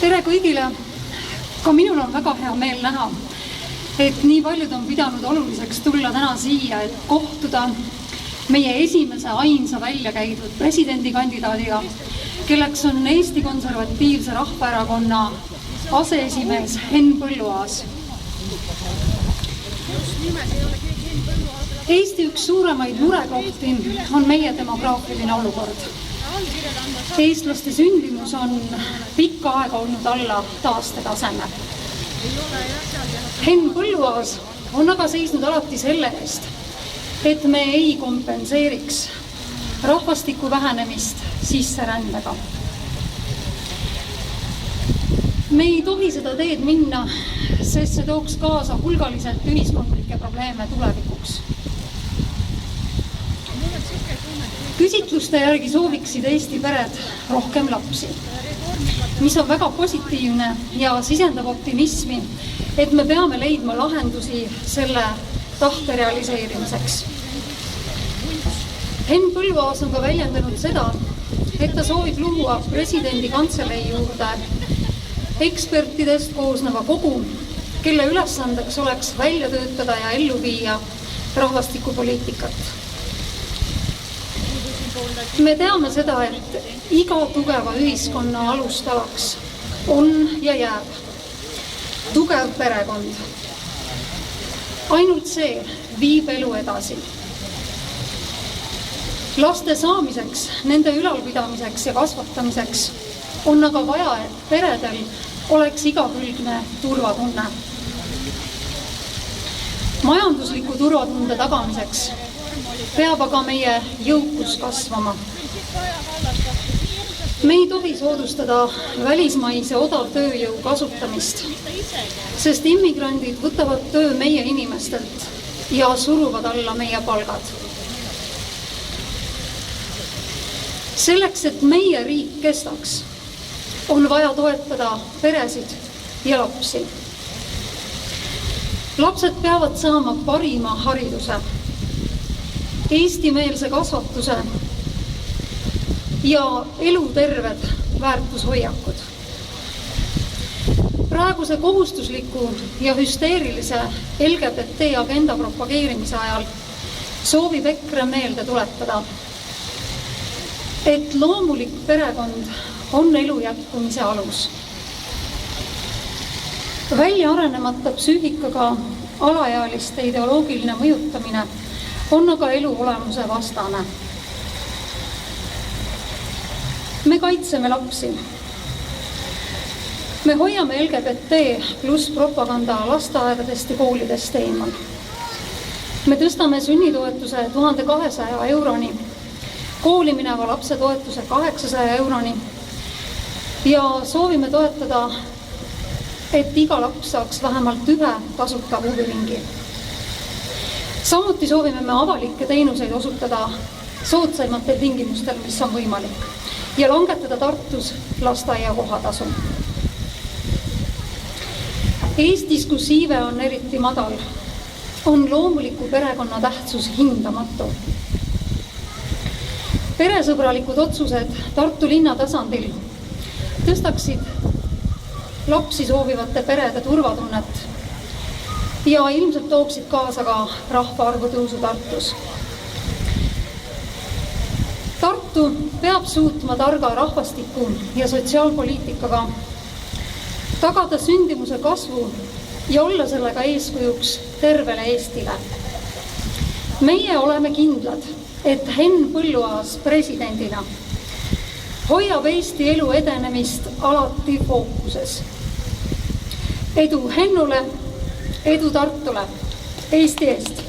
Tere kõigile! Ka minul on väga hea meel näha, et nii paljud on pidanud oluliseks tulla täna siia, et kohtuda meie esimese ainsa välja käidud presidendikandidaadiga, kelleks on Eesti Konservatiivse Rahvaerakonna aseesimees Henn Põlluaas. Eesti üks suuremaid murekohti on meie demograafiline olukord. Eestlaste sündimus on pikka aega olnud alla taastetaseme. Henn Põlluaas on aga seisnud alati selle eest, et me ei kompenseeriks rahvastiku vähenemist sisserändega. Me ei tohi seda teed minna, sest see tooks kaasa hulgaliselt ühiskondlikke probleeme tulevikuks. Küsitluste järgi sooviksid Eesti pered rohkem lapsi, mis on väga positiivne ja sisendab optimismi, et me peame leidma lahendusi selle tahte realiseerimiseks. Henn Põlluaas on ka väljendanud seda, et ta soovib luua presidendi kantselei juurde ekspertidest koosneva kogu, kelle ülesandeks oleks välja töötada ja ellu viia rahvastikupoliitikat. Me teame seda, et iga tugeva ühiskonna alustalaks on ja jääb tugev perekond. Ainult see viib elu edasi. Laste saamiseks, nende ülalpidamiseks ja kasvatamiseks on aga vaja, et peredel oleks igakülgne turvatunne. Majandusliku turvatunde tagamiseks peab aga meie jõukus kasvama. Me ei tohi soodustada välismaise odavtööjõu kasutamist, sest immigrandid võtavad töö meie inimestelt ja suruvad alla meie palgad. Selleks, et meie riik kestaks, on vaja toetada peresid ja lapsi. Lapsed peavad saama parima hariduse, eestimeelse kasvatuse ja eluterved väärtushoiakud. Praeguse kohustusliku ja hüsteerilise LGBT agenda propageerimise ajal soovib EKRE meelde tuletada, et loomulik perekond on elu jätkumise alus. Välja arenemata psüühikaga alaealiste ideoloogiline mõjutamine on aga elu olemuse vastane. Me kaitseme lapsi. Me hoiame LGBT pluss propaganda lasteaedadest ja koolidest eemal. Me tõstame sünnitoetuse 1200 euroni, kooli mineva lapse toetuse 800 euroni ja soovime toetada, et iga laps saaks vähemalt ühe tasuta huviringi. Samuti soovime me avalikke teenuseid osutada soodsaimatel tingimustel, mis on võimalik, ja langetada Tartus lasteaia kohatasu. Eestis, kus iive on eriti madal, on loomuliku perekonna tähtsus hindamatu. Peresõbralikud otsused Tartu linna tasandil tõstaksid lapsi soovivate perede turvatunnet ja ilmselt tooksid kaasa ka rahvaarvu tõusu Tartus. Tartu peab suutma targa rahvastiku ja sotsiaalpoliitikaga tagada sündimuse kasvu ja olla sellega eeskujuks tervele Eestile. Meie oleme kindlad, et Henn Põlluaas presidendina hoiab Eesti elu edenemist alati fookuses. Edu Hennule, edu Tartule, Eesti eest!